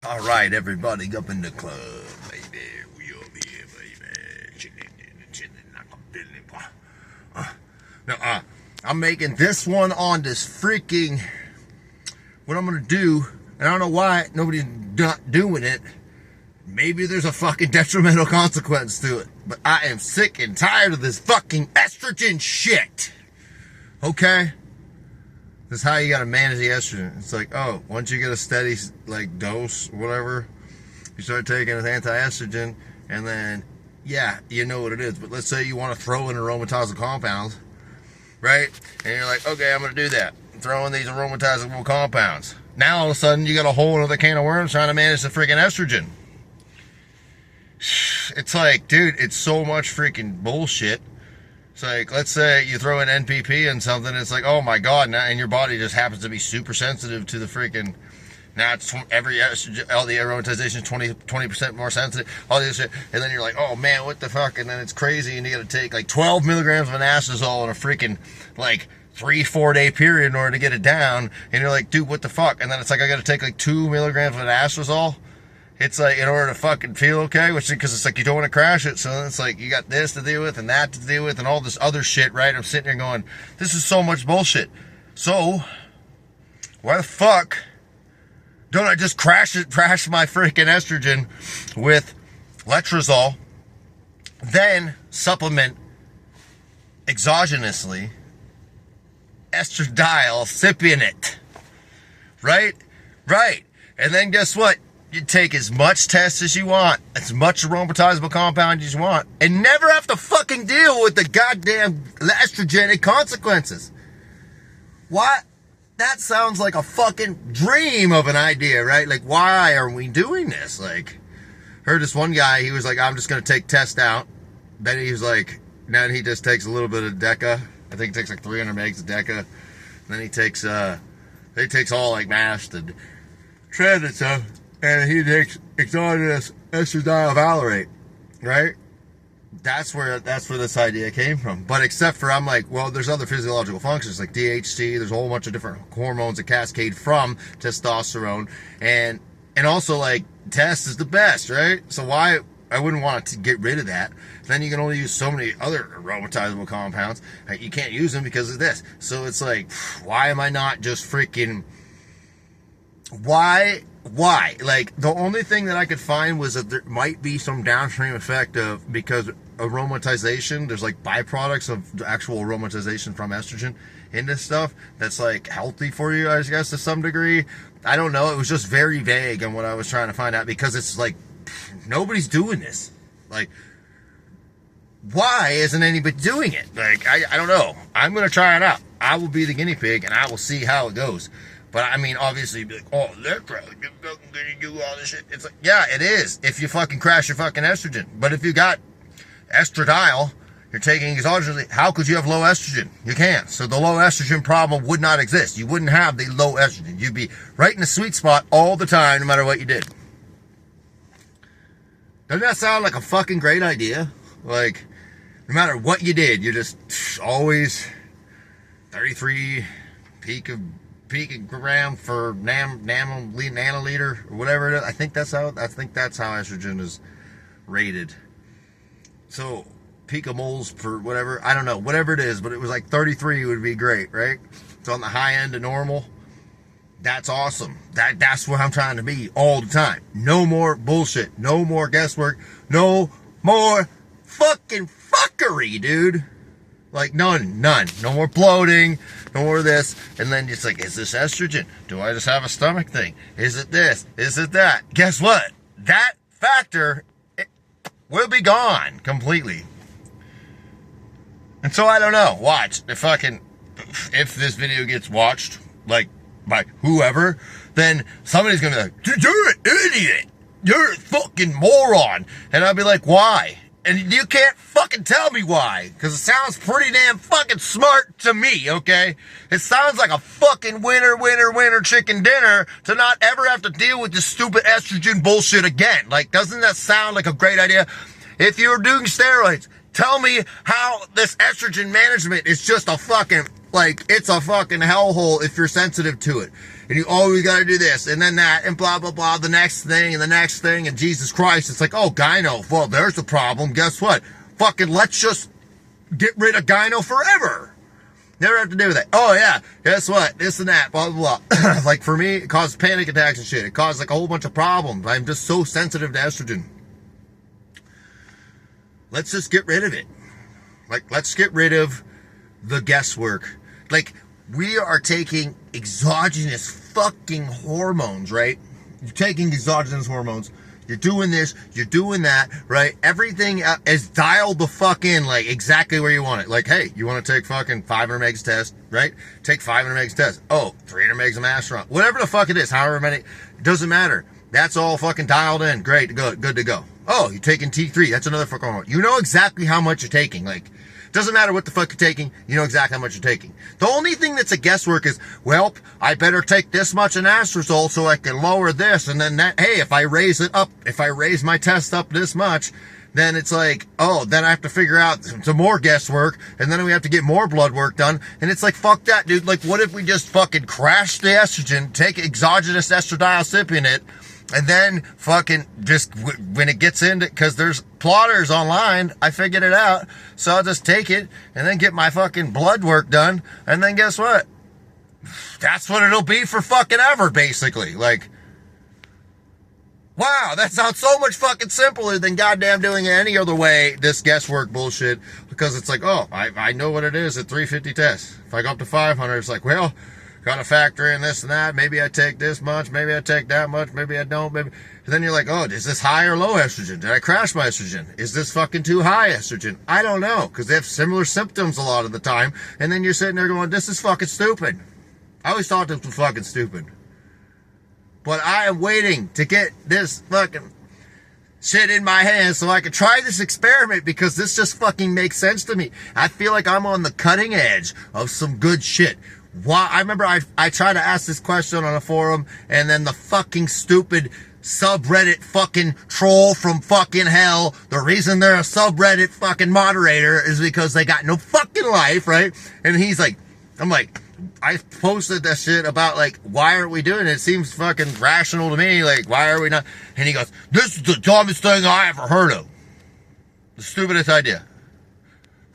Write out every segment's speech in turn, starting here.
All right, everybody up in the club, baby. We up here, baby. Chilling like a Billy. Now, I'm making this one on this freaking, what I'm going to do, and I don't know why nobody's not doing it. Maybe there's a fucking detrimental consequence to it, but I am sick and tired of this fucking estrogen shit. Okay? This is how you gotta manage the estrogen. It's like, oh, once you get a steady, like, dose, whatever, you start taking an anti-estrogen, and then, yeah, you know what it is. But let's say you want to throw in aromatizing compounds, right? And you're like, okay, I'm gonna do that. Throw in these aromatizable compounds. Now, all of a sudden, you got a whole other can of worms trying to manage the freaking estrogen. It's like, dude, it's so much freaking bullshit. It's like, let's say you throw in NPP and something, it's like, oh my god, now, and your body just happens to be super sensitive to the freaking, now it's every estrogen, all the aromatization is 20% more sensitive, all this shit, and then you're like, oh man, what the fuck, and then it's crazy, and you gotta take like 12 milligrams of anastrozole in a freaking, like, 3-4 day period in order to get it down, and you're like, dude, what the fuck, and then it's like, I gotta take like 2 milligrams of anastrozole. It's like, in order to fucking feel okay, which, because it's like you don't want to crash it, so it's like you got this to deal with and that to deal with and all this other shit, right? I'm sitting here going, this is so much bullshit. So, why the fuck don't I just crash my freaking estrogen with letrozole, then supplement exogenously estradiol cypionate, right? Right. And then guess what? You take as much test as you want, as much aromatizable compound as you want, and never have to fucking deal with the goddamn estrogenic consequences. What? That sounds like a fucking dream of an idea, right? Like, why are we doing this? Like, heard this one guy, he was like, I'm just going to take test out. Then he was like, then he just takes a little bit of Deca. I think he takes like 300 megs of Deca. And then he takes all like mashed and tread and stuff. And he takes exogenous estradiol valerate, right? That's where this idea came from. But except for, I'm like, well, there's other physiological functions like DHT. There's a whole bunch of different hormones that cascade from testosterone, and also like test is the best, right? So why I wouldn't want to get rid of that. Then you can only use so many other aromatizable compounds. You can't use them because of this. So it's like, why am I not just freaking? Why? Like, the only thing that I could find was that there might be some downstream effect of, because aromatization, there's like byproducts of the actual aromatization from estrogen in this stuff that's like healthy for you, I guess, to some degree. I don't know. It was just very vague on what I was trying to find out, because it's like, nobody's doing this. Like, why isn't anybody doing it? Like, I don't know. I'm going to try it out. I will be the guinea pig and I will see how it goes. But I mean, obviously, you'd be like, oh, they're probably gonna do all this shit. It's like, yeah, it is, if you fucking crash your fucking estrogen. But if you got estradiol, you're taking exogenously, how could you have low estrogen? You can't. So the low estrogen problem would not exist. You wouldn't have the low estrogen. You'd be right in the sweet spot all the time, no matter what you did. Doesn't that sound like a fucking great idea? Like, no matter what you did, you're just always 33 picogram for nanoliter or whatever it is. I think that's how estrogen is rated. So picomoles per whatever, I don't know, whatever it is, but it was like 33 would be great, right? It's on the high end of normal. That's awesome. That's what I'm trying to be all the time. No more bullshit. No more guesswork. No more fucking fuckery, dude. Like, none. No more bloating, no more of this. And then it's like, is this estrogen? Do I just have a stomach thing? Is it this? Is it that? Guess what? That factor will be gone completely. And so I don't know. Watch. If this video gets watched, like, by whoever, then somebody's gonna be like, you're an idiot. You're a fucking moron. And I'll be like, why? And you can't fucking tell me why, because it sounds pretty damn fucking smart to me, okay? It sounds like a fucking winner chicken dinner to not ever have to deal with this stupid estrogen bullshit again. Like, doesn't that sound like a great idea? If you're doing steroids, tell me how this estrogen management is just a fucking, like, it's a fucking hellhole if you're sensitive to it. and you always got to do this, and then that, and blah, blah, blah, the next thing, and the next thing, and Jesus Christ, it's like, oh, gyno, well, there's the problem. Guess what? Fucking let's just get rid of gyno forever. Never have to do that. Oh, yeah, guess what? This and that, blah, blah, blah. Like, for me, it caused panic attacks and shit. It caused, like, a whole bunch of problems. I'm just so sensitive to estrogen. Let's just get rid of it. Like, let's get rid of the guesswork. Like, we are taking exogenous fucking hormones, right? You're taking exogenous hormones. You're doing this, you're doing that, right? Everything is dialed the fuck in, like, exactly where you want it. Like, hey, you want to take fucking 500 megs test, right? Take 500 megs test. Oh, 300 megs of masteron. Whatever the fuck it is, however many, it doesn't matter. That's all fucking dialed in. Great, good to go. Oh, you're taking T3. That's another fucking hormone. You know exactly how much you're taking. Like, doesn't matter what the fuck you're taking. You know exactly how much you're taking. The only thing that's a guesswork is, well, I better take this much anastrozole so I can lower this. And then that, hey, if I raise it up, if I raise my test up this much, then it's like, oh, then I have to figure out some more guesswork. And then we have to get more blood work done. And it's like, fuck that, dude. Like, what if we just fucking crash the estrogen, take exogenous estradiol cypionate, and then fucking just when it gets into, because there's plotters online, I figured it out. So I'll just take it and then get my fucking blood work done. And then guess what? That's what it'll be for fucking ever, basically. Like, wow, that sounds so much fucking simpler than goddamn doing it any other way, this guesswork bullshit. Because it's like, oh, I know what it is at 350 tests. If I go up to 500, it's like, well, gotta factor in this and that. Maybe I take this much. Maybe I take that much. Maybe I don't. Maybe. And then you're like, oh, is this high or low estrogen? Did I crash my estrogen? Is this fucking too high estrogen? I don't know. Because they have similar symptoms a lot of the time. And then you're sitting there going, this is fucking stupid. I always thought this was fucking stupid. But I am waiting to get this fucking shit in my hands so I can try this experiment, because this just fucking makes sense to me. I feel like I'm on the cutting edge of some good shit. Why? I remember I tried to ask this question on a forum, and then the fucking stupid subreddit fucking troll from fucking hell, the reason they're a subreddit fucking moderator is because they got no fucking life, right? And he's like, I'm like, I posted that shit about, like, why aren't we doing it? It seems fucking rational to me. Like, why are we not? And he goes, this is the dumbest thing I ever heard of. The stupidest idea.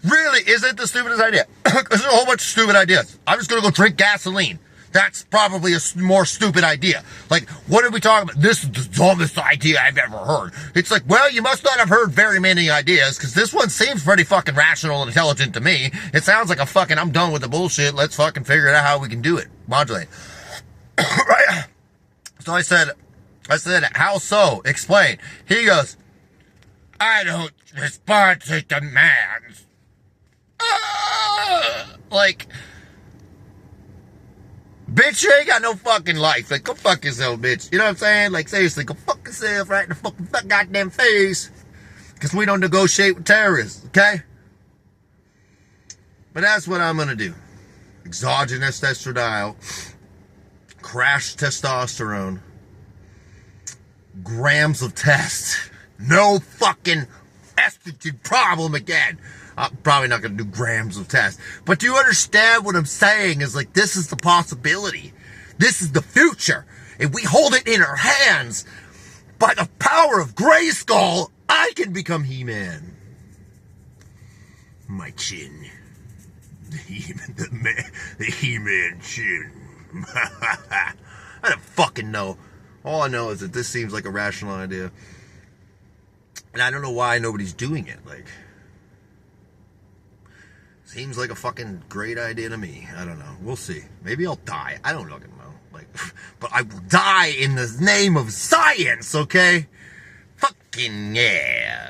Really, is it the stupidest idea? There's a whole bunch of stupid ideas. I'm just going to go drink gasoline. That's probably a more stupid idea. Like, what are we talking about? This is the dumbest idea I've ever heard. It's like, well, you must not have heard very many ideas, because this one seems pretty fucking rational and intelligent to me. It sounds like a fucking, I'm done with the bullshit. Let's fucking figure out how we can do it. Modulate. Right? So I said, how so? Explain. He goes, I don't respond to demands. Like, bitch, you ain't got no fucking life. Like, go fuck yourself, bitch. You know what I'm saying? Like, seriously, go fuck yourself right in the fucking goddamn face. Because we don't negotiate with terrorists, okay? But that's what I'm gonna do. Exogenous estradiol, crash testosterone, grams of test. No fucking estrogen problem again. I'm probably not going to do grams of test. But do you understand what I'm saying? Is like, this is the possibility. This is the future. If we hold it in our hands, by the power of Grayskull, I can become He-Man. My chin. The He-Man chin. I don't fucking know. All I know is that this seems like a rational idea. And I don't know why nobody's doing it. Like, seems like a fucking great idea to me. I don't know. We'll see. Maybe I'll die. I don't fucking know. Like, but I will die in the name of science, okay? Fucking yeah.